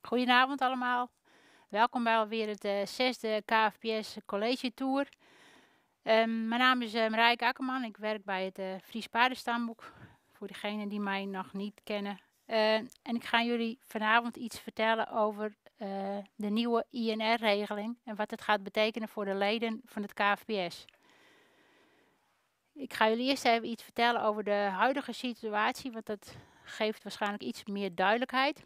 Goedenavond allemaal. Welkom bij alweer het zesde KFPS College Tour. Mijn naam is Marijke Akkerman. Ik werk bij het Fries Paardenstamboek. Voor diegenen die mij nog niet kennen. En ik ga jullie vanavond iets vertellen over de nieuwe INR-regeling. En wat het gaat betekenen voor de leden van het KFPS. Ik ga jullie eerst even iets vertellen over de huidige situatie. Want dat geeft waarschijnlijk iets meer duidelijkheid.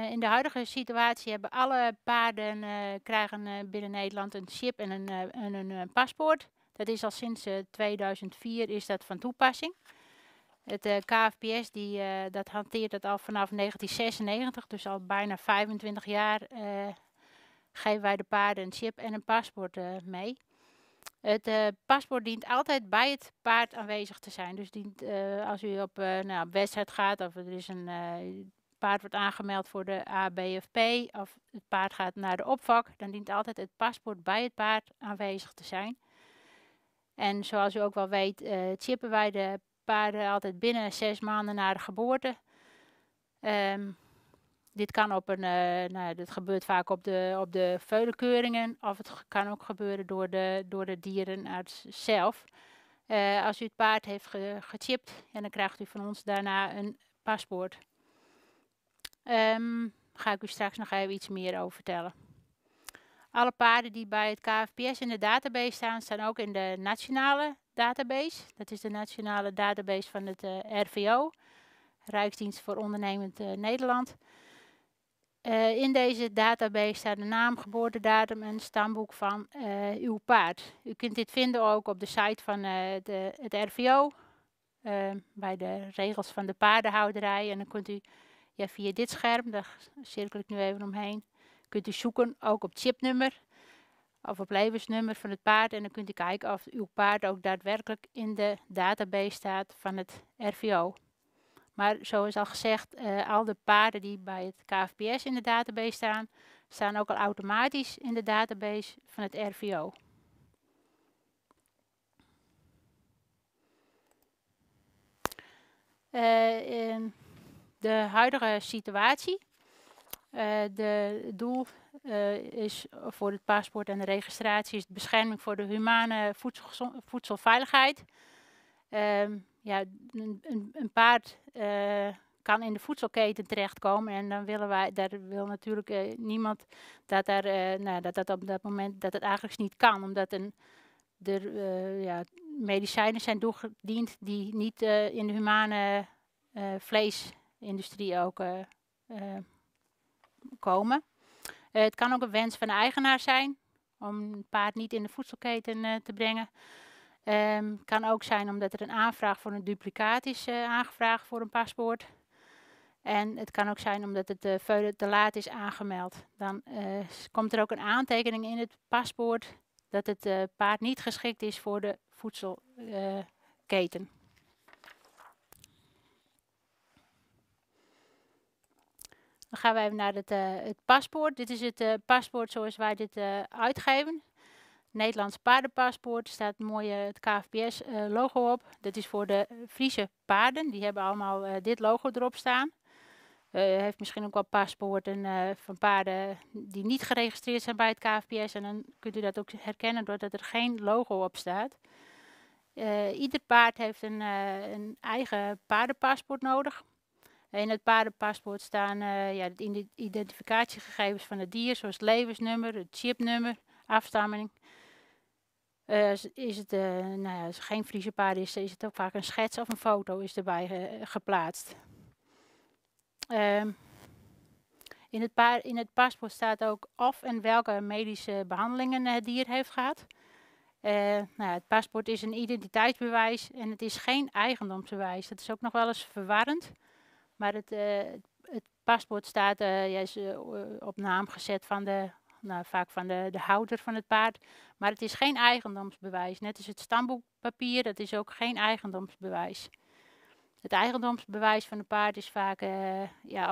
In de huidige situatie hebben alle paarden krijgen binnen Nederland een chip en een paspoort. Dat is al sinds 2004 is dat van toepassing. Het KFPS dat hanteert dat al vanaf 1996, dus al bijna 25 jaar geven wij de paarden een chip en een paspoort mee. Het paspoort dient altijd bij het paard aanwezig te zijn. Dus als u op wedstrijd gaat of er is een paard wordt aangemeld voor de A, B of P, of het paard gaat naar de opvak, dan dient altijd het paspoort bij het paard aanwezig te zijn. En zoals u ook wel weet, chippen wij de paarden altijd binnen 6 maanden na de geboorte. Dit kan dit gebeurt vaak op de veulenkeuringen, of het kan ook gebeuren door de dierenarts zelf. Als u het paard heeft gechipt, en dan krijgt u van ons daarna een paspoort. Ga ik u straks nog even iets meer over vertellen. Alle paarden die bij het KFPS in de database staan, staan ook in de nationale database. Dat is de nationale database van het RVO, Rijksdienst voor Ondernemend Nederland. In deze database staat de naam, geboortedatum en stamboek van uw paard. U kunt dit vinden ook op de site van het RVO, bij de regels van de paardenhouderij. En dan kunt u via dit scherm, daar cirkel ik nu even omheen, kunt u zoeken ook op chipnummer of op levensnummer van het paard. En dan kunt u kijken of uw paard ook daadwerkelijk in de database staat van het RVO. Maar zoals al gezegd, al de paarden die bij het KFPS in de database staan, staan ook al automatisch in de database van het RVO. In de huidige situatie, het doel is voor het paspoort en de registratie is de bescherming voor de humane voedselveiligheid. Een paard kan in de voedselketen terechtkomen en dan daar wil natuurlijk niemand dat op dat moment dat het eigenlijk niet kan, omdat er medicijnen zijn toegediend die niet in de humane vleesindustrie ook komen. Het kan ook een wens van de eigenaar zijn om een paard niet in de voedselketen te brengen. Kan ook zijn omdat er een aanvraag voor een duplicaat is aangevraagd voor een paspoort. En het kan ook zijn omdat het te laat is aangemeld. Dan komt er ook een aantekening in het paspoort dat het paard niet geschikt is voor de voedselketen. Dan gaan we even naar het paspoort. Dit is het paspoort zoals wij dit uitgeven. Nederlands paardenpaspoort, staat mooi het KFPS logo op. Dat is voor de Friese paarden. Die hebben allemaal dit logo erop staan. U heeft misschien ook wel paspoorten van paarden die niet geregistreerd zijn bij het KFPS. En dan kunt u dat ook herkennen doordat er geen logo op staat. Ieder paard heeft een eigen paardenpaspoort nodig. In het paardenpaspoort staan de identificatiegegevens van het dier, zoals het levensnummer, het chipnummer, afstamming. Als het geen Friese paard is het ook vaak een schets of een foto is erbij geplaatst. In het paspoort staat ook of en welke medische behandelingen het dier heeft gehad. Het paspoort is een identiteitsbewijs en het is geen eigendomsbewijs. Dat is ook nog wel eens verwarrend. Maar het paspoort staat op naam gezet van vaak van de houder van het paard. Maar het is geen eigendomsbewijs. Net als het stamboekpapier, dat is ook geen eigendomsbewijs. Het eigendomsbewijs van een paard is vaak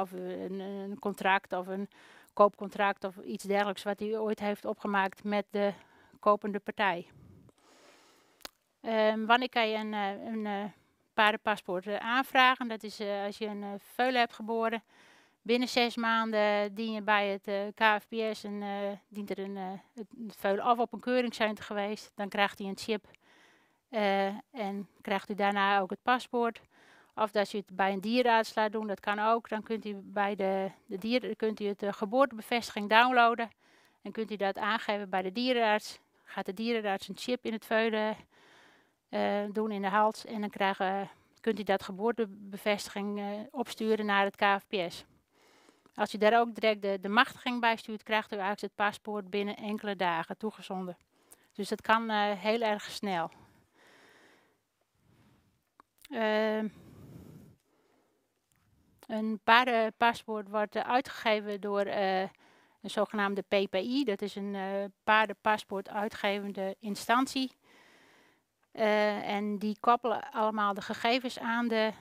of een contract of een koopcontract of iets dergelijks wat hij ooit heeft opgemaakt met de kopende partij. Wanneer kan je een paardenpaspoort aanvragen? Dat is als je een veulen hebt geboren Binnen 6 maanden dien je bij het KFPS en dient er het veulen af op een keuringscentrum geweest. Dan krijgt hij een chip en krijgt u daarna ook het paspoort. Of dat je het bij een dierenarts laat doen, dat kan ook. Dan kunt u bij de dieren kunt u het geboortebevestiging downloaden. En kunt u dat aangeven bij de dierenarts. Gaat de dierenarts een chip in het veulen doen in de hals. En dan kunt u dat geboortebevestiging opsturen naar het KFPS. Als u daar ook direct de machtiging bij stuurt, krijgt u eigenlijk het paspoort binnen enkele dagen toegezonden. Dus dat kan heel erg snel. Een paardenpaspoort wordt uitgegeven door een zogenaamde PPI. Dat is een paardenpaspoort uitgevende instantie. En die koppelen allemaal de gegevens aan de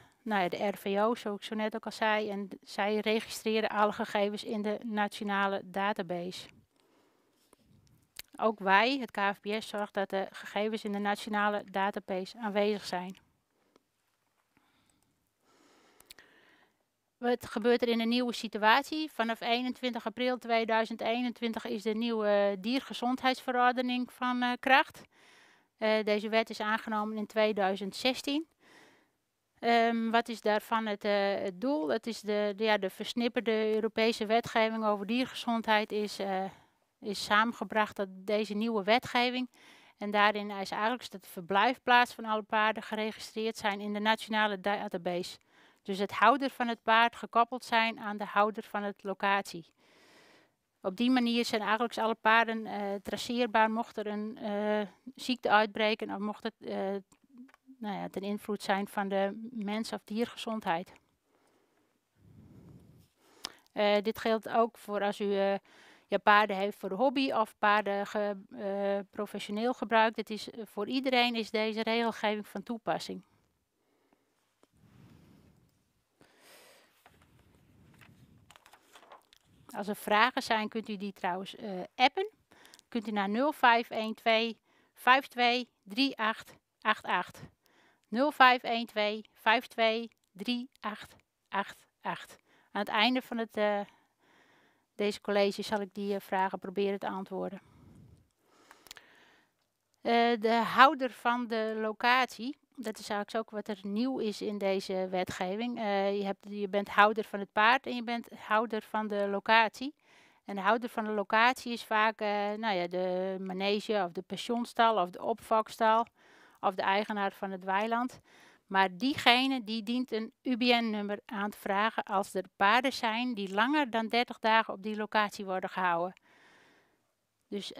RVO, zoals ik zo net ook al zei. En zij registreren alle gegevens in de nationale database. Ook wij, het KFPS, zorgt dat de gegevens in de nationale database aanwezig zijn. Wat gebeurt er in een nieuwe situatie? Vanaf 21 april 2021 is de nieuwe diergezondheidsverordening van kracht. Deze wet is aangenomen in 2016. Wat is daarvan het doel? Het is de versnipperde Europese wetgeving over diergezondheid is samengebracht tot deze nieuwe wetgeving. En daarin is eigenlijk dat de verblijfplaats van alle paarden geregistreerd zijn in de nationale database. Dus het houder van het paard gekoppeld zijn aan de houder van het locatie. Op die manier zijn eigenlijk alle paarden traceerbaar mocht er een ziekte uitbreken of mocht het ten invloed zijn van de mens- of diergezondheid. Dit geldt ook voor als u paarden heeft voor de hobby of paarden professioneel gebruikt. Voor iedereen is deze regelgeving van toepassing. Als er vragen zijn, kunt u die trouwens appen. Kunt u naar 0512 52 3888. 0512 52 3888. Aan het einde van deze college zal ik die vragen proberen te antwoorden. De houder van de locatie, dat is eigenlijk ook wat er nieuw is in deze wetgeving. Je bent houder van het paard en je bent houder van de locatie. En de houder van de locatie is vaak de manege of de pensionstal of de opvakstal of de eigenaar van het weiland. Maar diegene die dient een UBN-nummer aan te vragen als er paarden zijn die langer dan 30 dagen op die locatie worden gehouden. Dus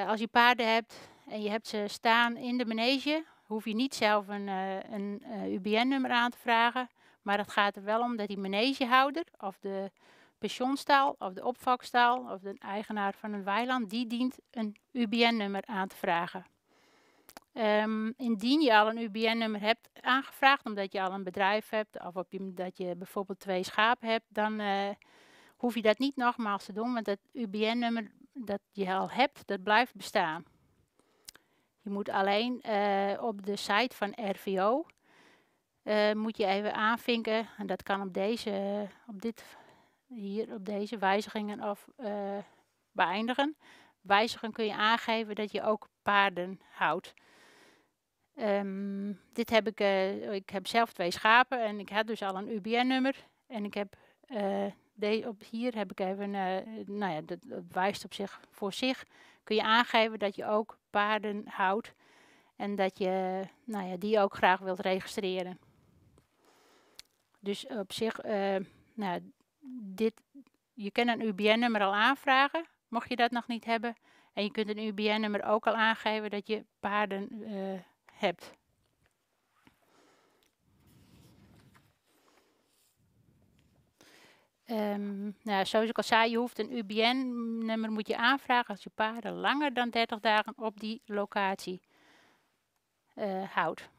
als je paarden hebt en je hebt ze staan in de manege, hoef je niet zelf een UBN-nummer aan te vragen. Maar het gaat er wel om dat die manegehouder of de pensionstal of de opvakstal of de eigenaar van een weiland, die dient een UBN-nummer aan te vragen. Indien je al een UBN-nummer hebt aangevraagd omdat je al een bedrijf hebt of dat je bijvoorbeeld 2 schapen hebt, dan hoef je dat niet nogmaals te doen, want dat UBN-nummer dat je al hebt, dat blijft bestaan. Je moet alleen op de site van RVO moet je even aanvinken, en dat kan op deze wijzigingen of beëindigen. Wijzigen kun je aangeven dat je ook paarden houdt. Ik heb zelf 2 schapen en ik had dus al een UBN-nummer. En ik heb hier heb ik even, dat wijst op zich voor zich. Kun je aangeven dat je ook paarden houdt en dat je die ook graag wilt registreren. Dus op zich, je kan een UBN-nummer al aanvragen, mocht je dat nog niet hebben. En je kunt een UBN-nummer ook al aangeven dat je paarden hebt. Zoals ik al zei, je hoeft een UBN-nummer moet je aanvragen als je paarden langer dan 30 dagen op die locatie houdt.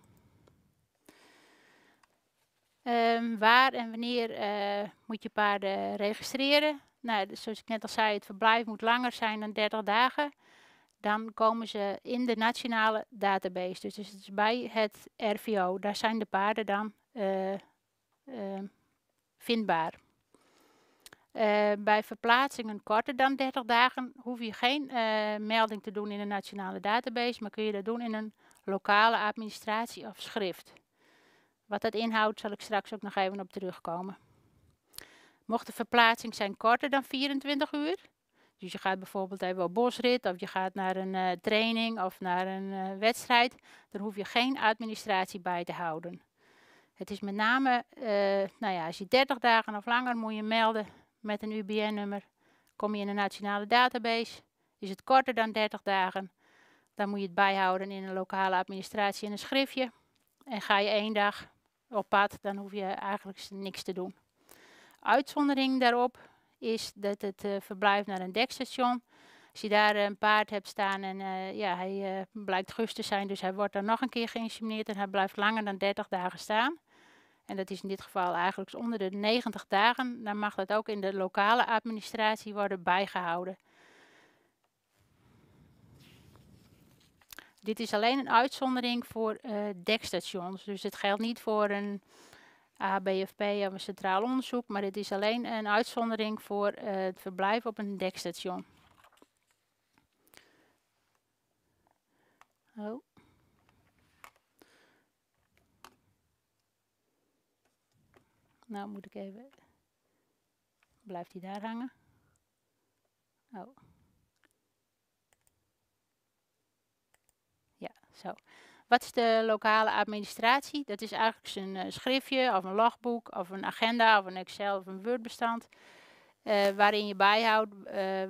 Waar en wanneer moet je paarden registreren? Zoals ik net al zei, het verblijf moet langer zijn dan 30 dagen. Dan komen ze in de nationale database. Dus het is bij het RVO. Daar zijn de paarden dan vindbaar. Bij verplaatsingen korter dan 30 dagen hoef je geen melding te doen in de nationale database, maar kun je dat doen in een lokale administratie of schrift. Wat dat inhoudt zal ik straks ook nog even op terugkomen. Mocht de verplaatsing zijn korter dan 24 uur, dus je gaat bijvoorbeeld even op bosrit of je gaat naar een training of naar een wedstrijd, dan hoef je geen administratie bij te houden. Het is met name, als je 30 dagen of langer moet je melden met een UBN-nummer, kom je in een nationale database. Is het korter dan 30 dagen, dan moet je het bijhouden in een lokale administratie in een schriftje. En ga je 1 dag op pad, dan hoef je eigenlijk niks te doen. Uitzondering daarop is dat het verblijf naar een dekstation. Als je daar een paard hebt staan en hij blijkt gust te zijn, dus hij wordt dan nog een keer geïnsemineerd en hij blijft langer dan 30 dagen staan. En dat is in dit geval eigenlijk onder de 90 dagen. Dan mag dat ook in de lokale administratie worden bijgehouden. Dit is alleen een uitzondering voor dekstations. Dus het geldt niet voor een ABFP of een centraal onderzoek. Maar het is alleen een uitzondering voor het verblijf op een dekstation. Oh. Nou moet ik even... Blijft hij daar hangen? Oh. Ja, zo. Wat is de lokale administratie? Dat is eigenlijk een schriftje of een logboek of een agenda of een Excel of een Word-bestand. Waarin je bijhoudt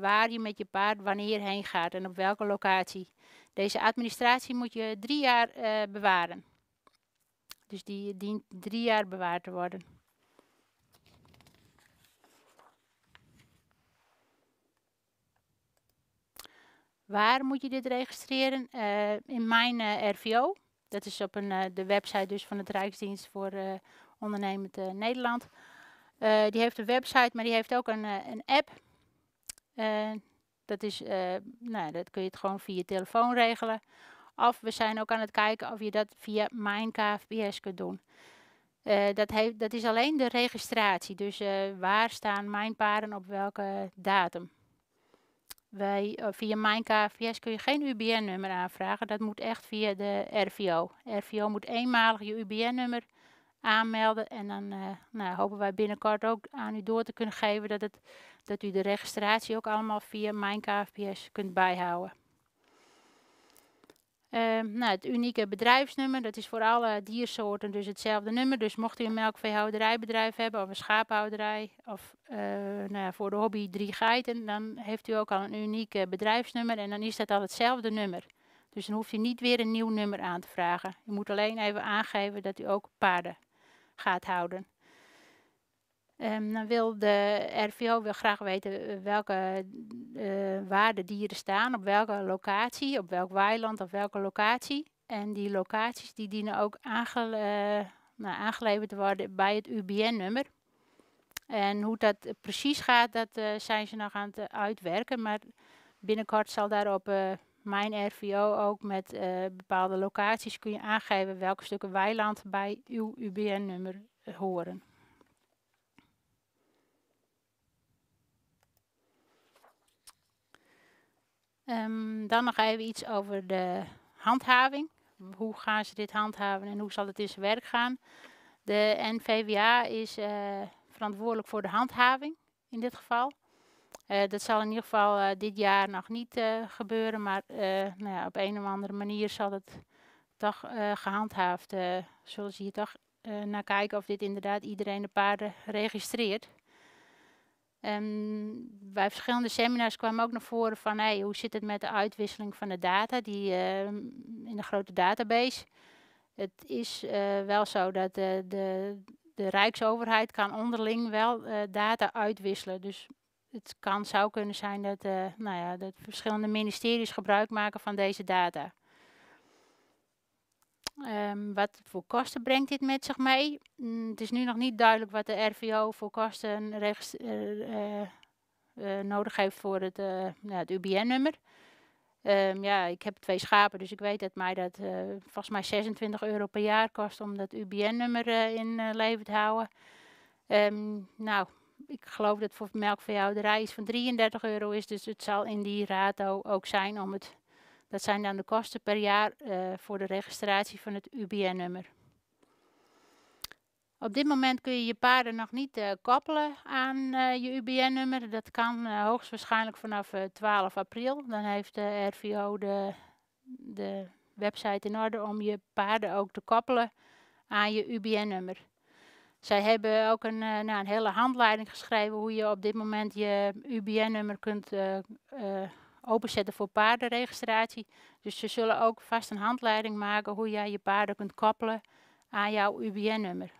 waar je met je paard wanneer heen gaat en op welke locatie. Deze administratie moet je 3 jaar bewaren. Dus die dient 3 jaar bewaard te worden. Waar moet je dit registreren? In mijn RVO. Dat is op de website dus van het Rijksdienst voor Ondernemend Nederland. Die heeft een website, maar die heeft ook een app. Dat kun je het gewoon via telefoon regelen. Of we zijn ook aan het kijken of je dat via Mijn KFPS kunt doen. Dat is alleen de registratie. Dus waar staan mijn paarden op welke datum. Via Mijn KFPS kun je geen UBN-nummer aanvragen. Dat moet echt via de RVO. RVO moet eenmalig je UBN-nummer aanmelden. En dan hopen wij binnenkort ook aan u door te kunnen geven dat u de registratie ook allemaal via Mijn KFPS kunt bijhouden. Het unieke bedrijfsnummer, dat is voor alle diersoorten dus hetzelfde nummer. Dus mocht u een melkveehouderijbedrijf hebben of een schaaphouderij of voor de hobby 3 geiten, dan heeft u ook al een uniek bedrijfsnummer en dan is dat al hetzelfde nummer. Dus dan hoeft u niet weer een nieuw nummer aan te vragen. U moet alleen even aangeven dat u ook paarden gaat houden. Dan wil de RVO graag weten waar de dieren staan, op welke locatie, op welk weiland, op welke locatie. En die locaties die dienen ook aangeleverd te worden bij het UBN-nummer. En hoe dat precies gaat, dat zijn ze nog aan het uitwerken. Maar binnenkort zal daarop mijn RVO ook met bepaalde locaties kun je aangeven welke stukken weiland bij uw UBN-nummer horen. Dan nog even iets over de handhaving. Hoe gaan ze dit handhaven en hoe zal het in zijn werk gaan? De NVWA is verantwoordelijk voor de handhaving in dit geval. Dat zal in ieder geval dit jaar nog niet gebeuren, maar op een of andere manier zal het toch gehandhaafd. Zullen ze hier toch naar kijken of dit inderdaad iedereen de paarden registreert. Bij verschillende seminars kwam ook naar voren van hoe zit het met de uitwisseling van de data in de grote database. Het is wel zo dat de Rijksoverheid kan onderling wel data uitwisselen. Dus het zou kunnen zijn dat verschillende ministeries gebruik maken van deze data. Wat voor kosten brengt dit met zich mee? Het is nu nog niet duidelijk wat de RVO voor kosten nodig heeft voor het UBN-nummer. Ik heb 2 schapen, dus ik weet dat mij dat volgens mij €26 per jaar kost om dat UBN-nummer in leven te houden. ik geloof dat voor melkveehouderij iets van 33 euro is. Dus het zal in die rato ook zijn om het... Dat zijn dan de kosten per jaar voor de registratie van het UBN-nummer. Op dit moment kun je je paarden nog niet koppelen aan je UBN-nummer. Dat kan hoogstwaarschijnlijk vanaf 12 april. Dan heeft de RVO de website in orde om je paarden ook te koppelen aan je UBN-nummer. Zij hebben ook een hele handleiding geschreven hoe je op dit moment je UBN-nummer kunt openzetten voor paardenregistratie. Dus ze zullen ook vast een handleiding maken hoe jij je paarden kunt koppelen aan jouw UBN-nummer.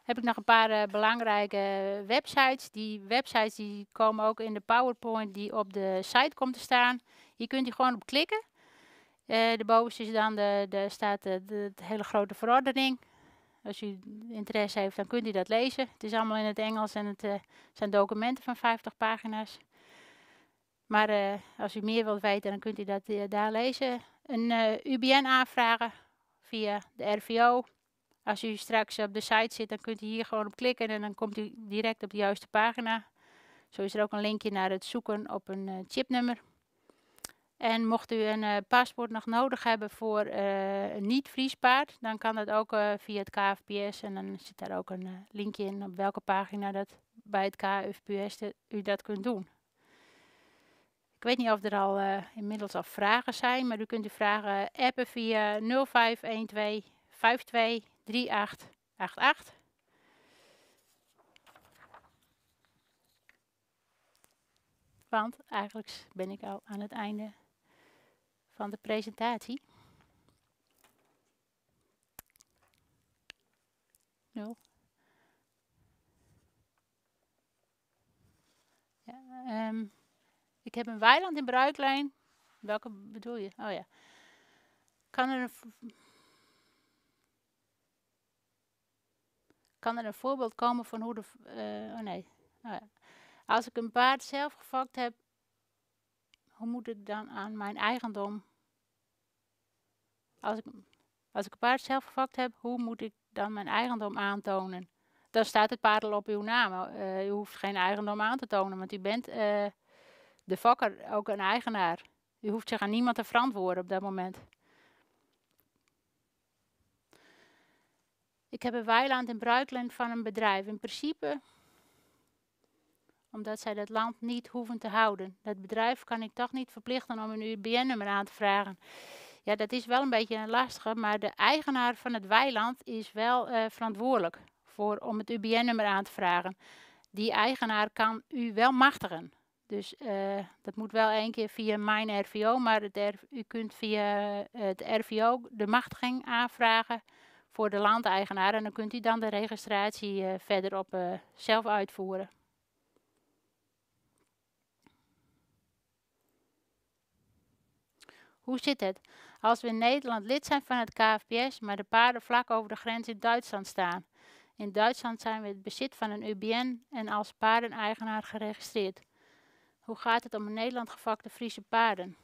Heb ik nog een paar belangrijke websites. Die websites die komen ook in de PowerPoint die op de site komt te staan. Hier kunt u gewoon op klikken. De bovenste is dan staat de hele grote verordening. Als u interesse heeft, dan kunt u dat lezen. Het is allemaal in het Engels en het zijn documenten van 50 pagina's. Maar als u meer wilt weten, dan kunt u dat daar lezen. Een UBN aanvragen via de RVO. Als u straks op de site zit, dan kunt u hier gewoon op klikken en dan komt u direct op de juiste pagina. Zo is er ook een linkje naar het zoeken op een chipnummer. En mocht u een paspoort nog nodig hebben voor een niet-Friespaard, dan kan dat ook via het KFPS. En dan zit daar ook een linkje in op welke pagina dat bij het KFPS u dat kunt doen. Ik weet niet of er al inmiddels al vragen zijn, maar u kunt uw vragen appen via 0512 52 3888. Want eigenlijk ben ik al aan het einde van de presentatie. 0. Ja, ik heb een weiland in Bruiklijn. Welke bedoel je? Oh ja. Kan er een voorbeeld komen van hoe de... oh nee. Oh ja. Als ik een paard zelf gefokt heb, hoe moet ik dan aan mijn eigendom... Als ik een paard zelf gefokt heb, hoe moet ik dan mijn eigendom aantonen? Dan staat het paard al op uw naam. U hoeft geen eigendom aan te tonen, want u bent de fokker, ook een eigenaar. U hoeft zich aan niemand te verantwoorden op dat moment. Ik heb een weiland in Bruikland van een bedrijf. In principe, omdat zij dat land niet hoeven te houden. Dat bedrijf kan ik toch niet verplichten om een UBN-nummer aan te vragen. Ja, dat is wel een beetje een lastige, maar de eigenaar van het weiland is wel verantwoordelijk om het UBN-nummer aan te vragen. Die eigenaar kan u wel machtigen. Dus dat moet wel 1 keer via mijn RVO, maar u kunt via het RVO de machtiging aanvragen voor de landeigenaar. En dan kunt u dan de registratie verderop zelf uitvoeren. Hoe zit het? Als we in Nederland lid zijn van het KFPS, maar de paarden vlak over de grens in Duitsland staan. In Duitsland zijn we het bezit van een UBN en als paardeneigenaar geregistreerd. Hoe gaat het om in Nederland gefokte Friese paarden?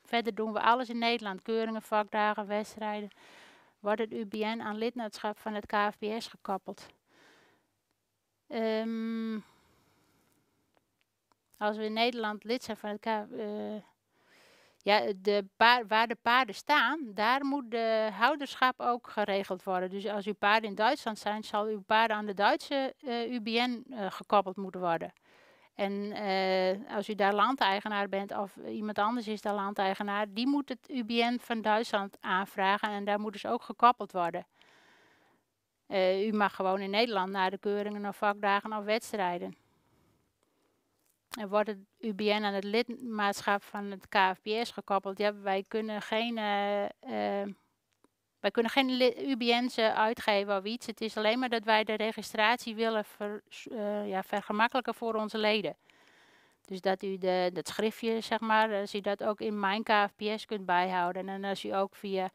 Verder doen we alles in Nederland. Keuringen, vakdagen, wedstrijden. Wordt het UBN aan lidmaatschap van het KFPS gekoppeld? Als we in Nederland lid zijn van het KFPS... Ja, waar de paarden staan, daar moet de houderschap ook geregeld worden. Dus als uw paarden in Duitsland zijn, zal uw paarden aan de Duitse UBN gekoppeld moeten worden. En als u daar landeigenaar bent of iemand anders is daar landeigenaar, die moet het UBN van Duitsland aanvragen en daar moeten ze ook gekoppeld worden. U mag gewoon in Nederland naar de keuringen of vakdagen of wedstrijden. En wordt het UBN aan het lidmaatschap van het KFPS gekoppeld? Ja, wij kunnen geen UBN's uitgeven of iets. Het is alleen maar dat wij de registratie willen vergemakkelijken voor onze leden. Dus dat u dat schriftje, zeg maar, als u dat ook in mijn KFPS kunt bijhouden. En als u ook via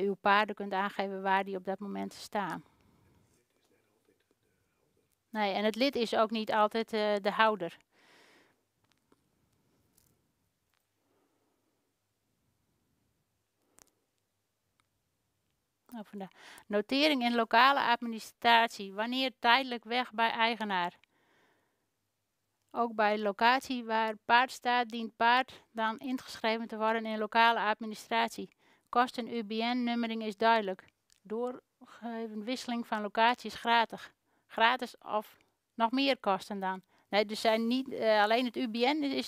uw paarden kunt aangeven waar die op dat moment staan. Nee, en het lid is ook niet altijd de houder. Notering in lokale administratie. Wanneer tijdelijk weg bij eigenaar. Ook bij locatie waar paard staat, dient paard dan ingeschreven te worden in lokale administratie. Kosten UBN-nummering is duidelijk. Doorgegeven wisseling van locatie is gratis. Gratis of nog meer kosten dan. Nee, dus zijn niet, alleen het UBN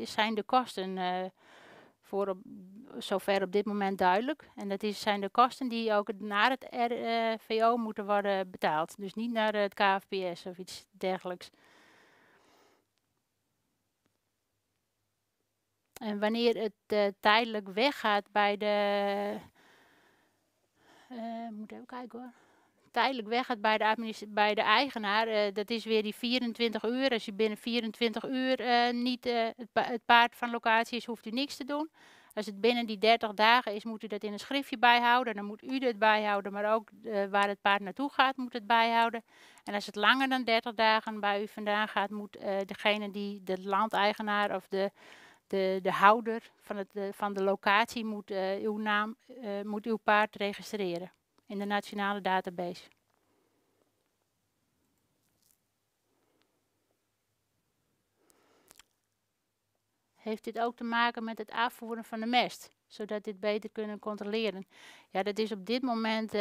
zijn de kosten voor zover op dit moment duidelijk. En dat zijn de kosten die ook naar het RVO moeten worden betaald. Dus niet naar het KFPS of iets dergelijks. En wanneer het tijdelijk weggaat bij de... moet even kijken hoor. Tijdelijk weggaat bij de eigenaar, dat is weer die 24 uur. Als je binnen 24 uur niet het paard van locatie is, hoeft u niks te doen. Als het binnen die 30 dagen is, moet u dat in een schriftje bijhouden. Dan moet u het bijhouden, maar ook waar het paard naartoe gaat, moet het bijhouden. En als het langer dan 30 dagen bij u vandaan gaat, moet degene die de landeigenaar of de houder van de locatie moet uw paard registreren in de nationale database. Heeft dit ook te maken met het afvoeren van de mest, zodat dit beter kunnen controleren? Ja, dat is op dit moment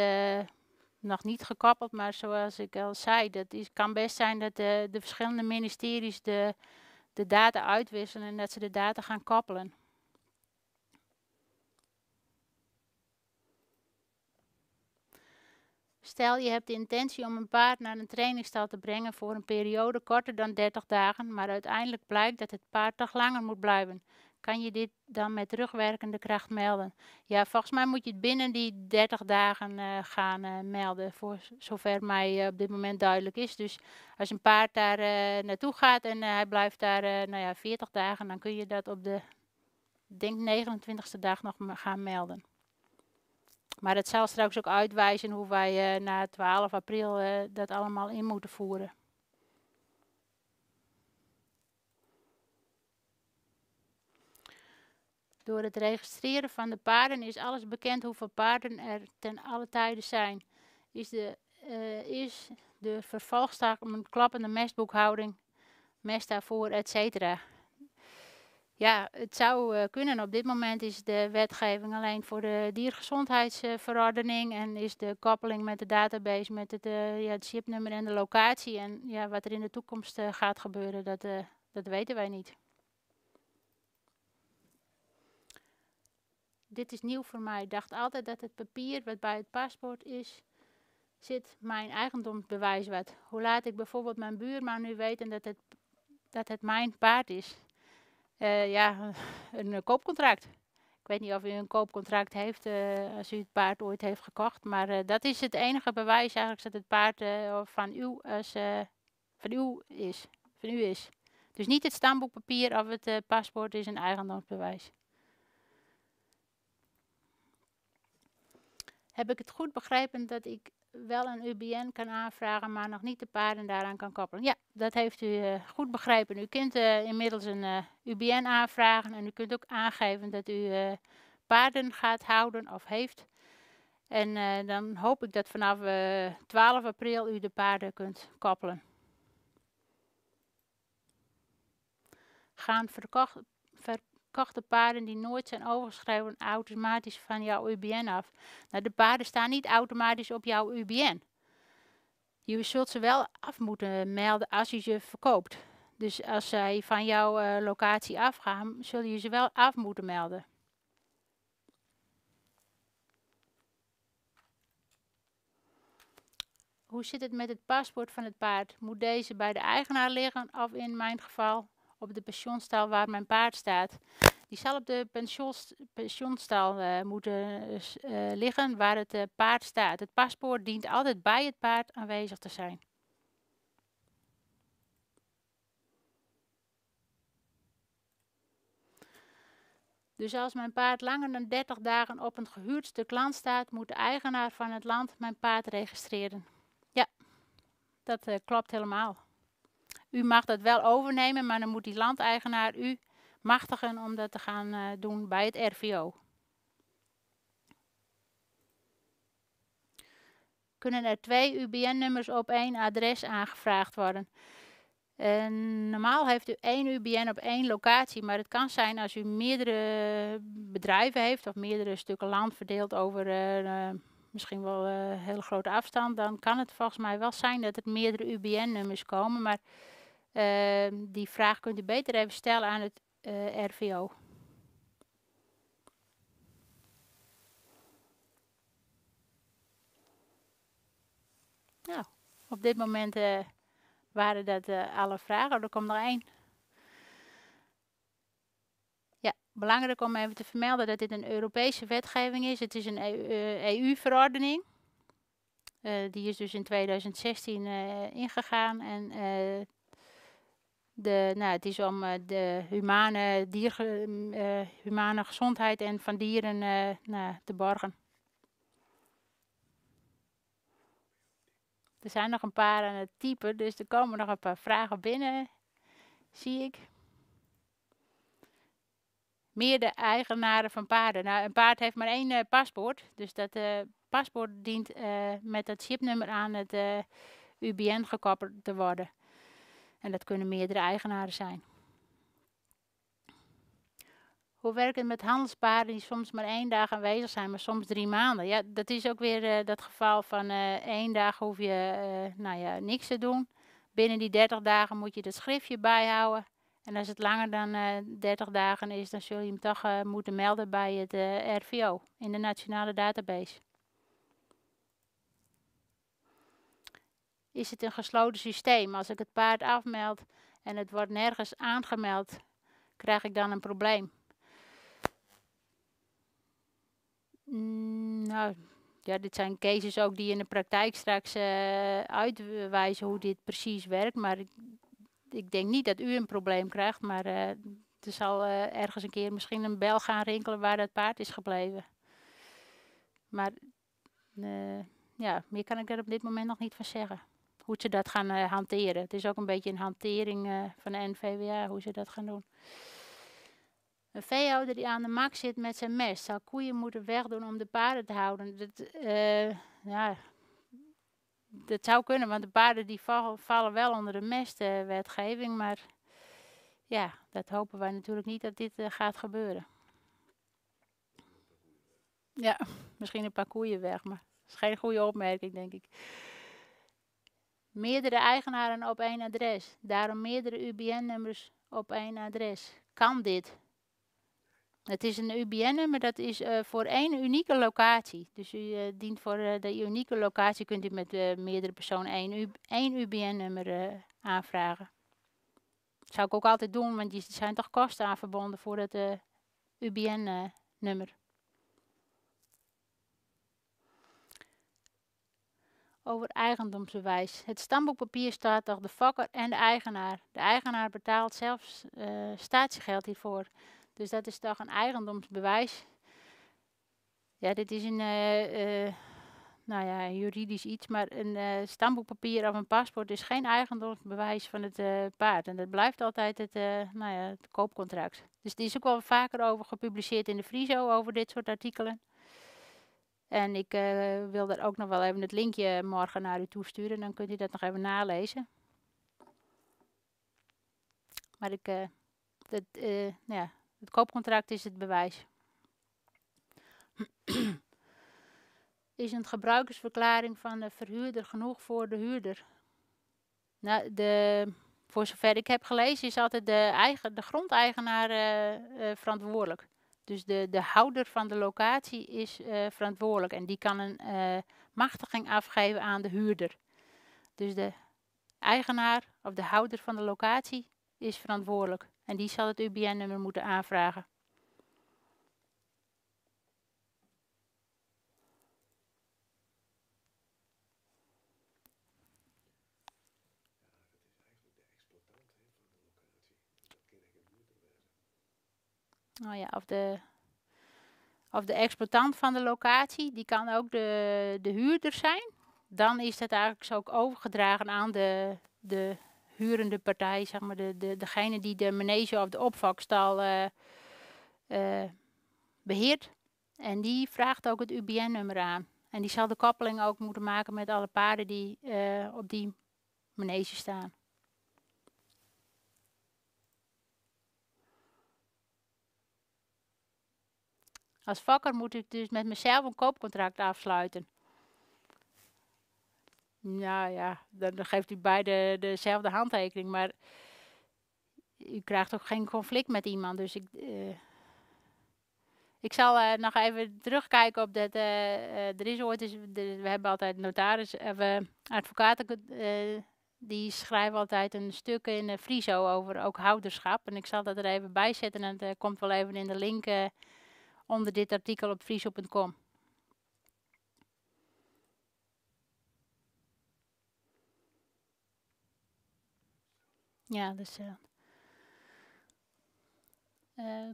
nog niet gekoppeld, maar zoals ik al zei, kan best zijn dat de verschillende ministeries de data uitwisselen en dat ze de data gaan koppelen. Stel je hebt de intentie om een paard naar een trainingsstal te brengen voor een periode korter dan 30 dagen, maar uiteindelijk blijkt dat het paard toch langer moet blijven. Kan je dit dan met terugwerkende kracht melden? Ja, volgens mij moet je het binnen die 30 dagen gaan melden, voor zover mij op dit moment duidelijk is. Dus als een paard daar naartoe gaat en hij blijft daar 40 dagen, dan kun je dat op de, denk 29e dag nog gaan melden. Maar het zal straks ook uitwijzen hoe wij na 12 april dat allemaal in moeten voeren. Door het registreren van de paarden is alles bekend hoeveel paarden er ten alle tijde zijn. Is de vervolgstap om een klappende mestboekhouding, mest daarvoor, etc. Ja, het zou kunnen. Op dit moment is de wetgeving alleen voor de diergezondheidsverordening en is de koppeling met de database met het chipnummer en de locatie. En ja, wat er in de toekomst gaat gebeuren, dat weten wij niet. Dit is nieuw voor mij. Ik dacht altijd dat het papier wat bij het paspoort is, zit mijn eigendomsbewijs wat. Hoe laat ik bijvoorbeeld mijn buurman nu weten dat het mijn paard is? Ja, een koopcontract. Ik weet niet of u een koopcontract heeft als u het paard ooit heeft gekocht. Maar dat is het enige bewijs eigenlijk dat het paard van u is. Dus niet het stamboekpapier of het paspoort is een eigendomsbewijs. Heb ik het goed begrepen dat ik wel een UBN kan aanvragen, maar nog niet de paarden daaraan kan koppelen? Ja, dat heeft u goed begrepen. U kunt inmiddels een UBN aanvragen en u kunt ook aangeven dat u paarden gaat houden of heeft. En dan hoop ik dat vanaf 12 april u de paarden kunt koppelen. Gaan verkochte paarden die nooit zijn overgeschreven automatisch van jouw UBN af? Nou, de paarden staan niet automatisch op jouw UBN. Je zult ze wel af moeten melden als je ze verkoopt. Dus als zij van jouw locatie afgaan, zul je ze wel af moeten melden. Hoe zit het met het paspoort van het paard? Moet deze bij de eigenaar liggen of in mijn geval op de pensionstal waar mijn paard staat? Die zal op de pensionstal moeten liggen waar het paard staat. Het paspoort dient altijd bij het paard aanwezig te zijn. Dus als mijn paard langer dan 30 dagen op een gehuurd stuk land staat, moet de eigenaar van het land mijn paard registreren. Ja, dat klopt helemaal. U mag dat wel overnemen, maar dan moet die landeigenaar u machtigen om dat te gaan doen bij het RVO. kunnen er 2 UBN-nummers op 1 adres aangevraagd worden. Normaal heeft u 1 UBN op 1 locatie, maar het kan zijn als u meerdere bedrijven heeft of meerdere stukken land verdeeld over misschien wel een hele grote afstand, dan kan het volgens mij wel zijn dat er meerdere UBN-nummers komen, maar die vraag kunt u beter even stellen aan het RVO. Nou, op dit moment waren dat alle vragen. Oh, er komt nog 1. Ja, belangrijk om even te vermelden dat dit een Europese wetgeving is. Het is een EU-verordening. Die is dus in 2016 ingegaan. En het is om de humane gezondheid en van dieren te borgen. Er zijn nog een paar aan het typen, dus er komen nog een paar vragen binnen, zie ik. Meerdere eigenaren van paarden. Nou, een paard heeft maar 1 paspoort, dus dat paspoort dient met dat chipnummer aan het UBN gekoppeld te worden. En dat kunnen meerdere eigenaren zijn. Hoe werkt het met handelspaarden die soms maar 1 dag aanwezig zijn, maar soms 3 maanden? Ja, dat is ook weer dat geval van 1 dag hoef je niks te doen. Binnen die 30 dagen moet je het schriftje bijhouden. En als het langer dan 30 dagen is, dan zul je hem toch moeten melden bij het RVO in de nationale database. Is het een gesloten systeem? Als ik het paard afmeld en het wordt nergens aangemeld, krijg ik dan een probleem? Nou, ja, dit zijn cases ook die in de praktijk straks uitwijzen hoe dit precies werkt. Maar ik denk niet dat u een probleem krijgt, maar er zal ergens een keer misschien een bel gaan rinkelen waar dat paard is gebleven. Maar ja, meer kan ik er op dit moment nog niet van zeggen. Hoe ze dat gaan hanteren. Het is ook een beetje een hantering van de NVWA, hoe ze dat gaan doen. Een veehouder die aan de mak zit met zijn mest, zal koeien moeten wegdoen om de paarden te houden. Dat zou kunnen, want de paarden die vallen wel onder de mestwetgeving, maar ja, dat hopen wij natuurlijk niet dat dit gaat gebeuren. Ja, misschien een paar koeien weg, maar dat is geen goede opmerking, denk ik. Meerdere eigenaren op 1 adres, daarom meerdere UBN-nummers op 1 adres. Kan dit? Het is een UBN-nummer, dat is voor 1 unieke locatie. Dus u dient voor de unieke locatie, kunt u met meerdere personen 1 UBN-nummer aanvragen. Dat zou ik ook altijd doen, want er zijn toch kosten aan verbonden voor het UBN-nummer. Over eigendomsbewijs. Het stamboekpapier staat toch de fokker en de eigenaar. De eigenaar betaalt zelfs statiegeld hiervoor. Dus dat is toch een eigendomsbewijs. Ja, dit is een juridisch iets, maar een stamboekpapier of een paspoort is geen eigendomsbewijs van het paard. En dat blijft altijd het koopcontract. Dus er is ook wel vaker over gepubliceerd in de Friso over dit soort artikelen. En ik wil daar ook nog wel even het linkje morgen naar u toesturen, dan kunt u dat nog even nalezen. Maar het koopcontract is het bewijs. Is een gebruikersverklaring van de verhuurder genoeg voor de huurder? Nou, voor zover ik heb gelezen is altijd de grondeigenaar verantwoordelijk. Dus de houder van de locatie is verantwoordelijk en die kan een machtiging afgeven aan de huurder. Dus de eigenaar of de houder van de locatie is verantwoordelijk en die zal het UBN-nummer moeten aanvragen. Nou ja, of de exploitant van de locatie, die kan ook de huurder zijn. Dan is dat eigenlijk ook overgedragen aan de hurende partij, zeg maar degene die de manege of de opvakstal beheert. En die vraagt ook het UBN-nummer aan. En die zal de koppeling ook moeten maken met alle paarden die op die manege staan. Als fokker moet ik dus met mezelf een koopcontract afsluiten. Nou ja, dan geeft u beide dezelfde handtekening, maar u krijgt ook geen conflict met iemand. Dus ik zal nog even terugkijken op dat. Er is ooit eens, we hebben altijd notaris, advocaten, die schrijven altijd een stuk in Friso over ook houderschap. En ik zal dat er even bij zetten en het komt wel even in de link onder dit artikel op friso.com. Ja, dus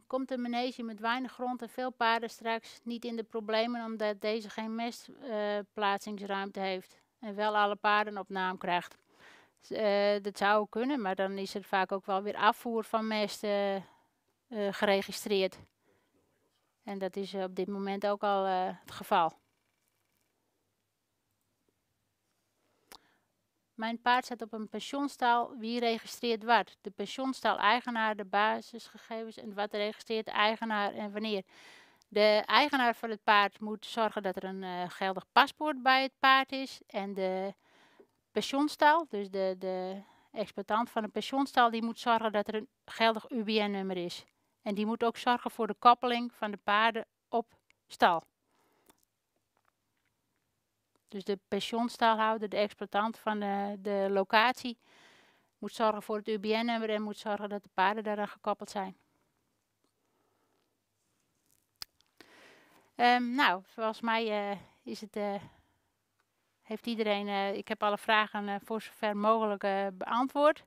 komt een manege met weinig grond en veel paarden straks niet in de problemen omdat deze geen mestplaatsingsruimte heeft en wel alle paarden op naam krijgt. Dat zou kunnen, maar dan is er vaak ook wel weer afvoer van mest geregistreerd. En dat is op dit moment ook al het geval. Mijn paard staat op een pensioenstal. Wie registreert wat? De pensioenstal-eigenaar, de basisgegevens en wat registreert de eigenaar en wanneer. De eigenaar van het paard moet zorgen dat er een geldig paspoort bij het paard is. En de pensioenstal, dus de exploitant van de pensioenstal, die moet zorgen dat er een geldig UBN-nummer is. En die moet ook zorgen voor de koppeling van de paarden op stal. Dus de pensioenstalhouder, de exploitant van de locatie, moet zorgen voor het UBN-nummer en moet zorgen dat de paarden daaraan gekoppeld zijn. Nou, volgens mij is het, heeft iedereen, ik heb alle vragen voor zover mogelijk beantwoord.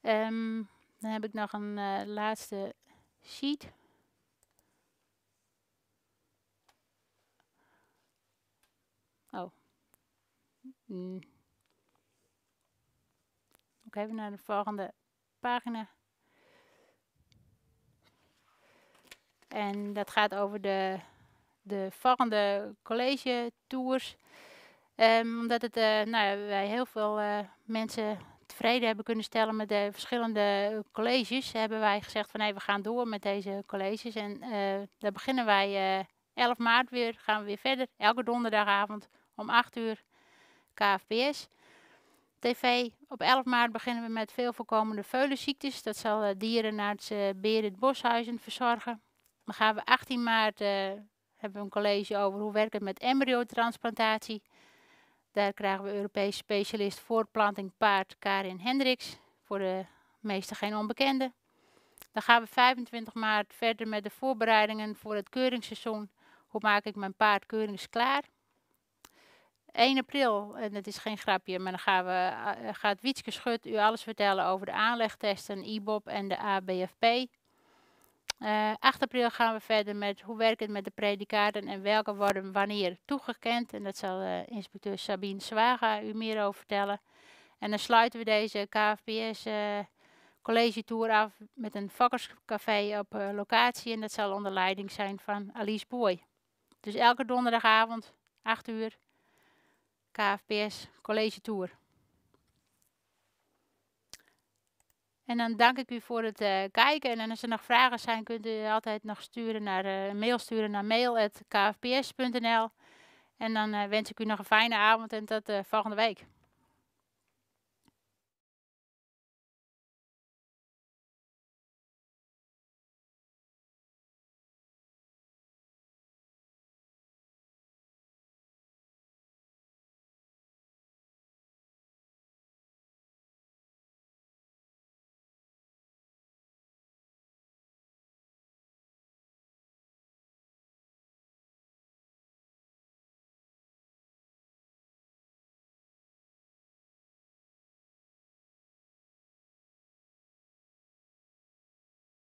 Dan heb ik nog een laatste sheet. Oh. Ook even naar de volgende pagina. En dat gaat over de volgende college tours. Omdat het, wij heel veel mensen tevreden hebben kunnen stellen met de verschillende colleges, hebben wij gezegd van we gaan door met deze colleges. En daar beginnen wij 11 maart weer, gaan we weer verder. Elke donderdagavond om 8 uur KFPS. TV. Op 11 maart beginnen we met veel voorkomende veulenziektes. Dat zal dierenarts Berit Boshuizen verzorgen. Dan gaan we 18 maart hebben we een college over hoe werkt het met embryotransplantatie. Daar krijgen we Europees specialist voortplanting paard Karin Hendricks. Voor de meesten geen onbekende. Dan gaan we 25 maart verder met de voorbereidingen voor het keuringsseizoen. Hoe maak ik mijn paard keuringsklaar? 1 april, en dat is geen grapje, maar dan gaat Wietske Schut u alles vertellen over de aanlegtesten, IBOP en de ABFP. 8 april gaan we verder met hoe werkt het met de predicaten en welke worden wanneer toegekend. En dat zal inspecteur Sabine Zwaga u meer over vertellen. En dan sluiten we deze KFPS college tour af met een vakkerscafé op locatie. En dat zal onder leiding zijn van Alice Boy. Dus elke donderdagavond, 8 uur, KFPS college tour. En dan dank ik u voor het kijken. En als er nog vragen zijn, kunt u altijd nog mail sturen naar mail@kfps.nl. En dan wens ik u nog een fijne avond en tot volgende week.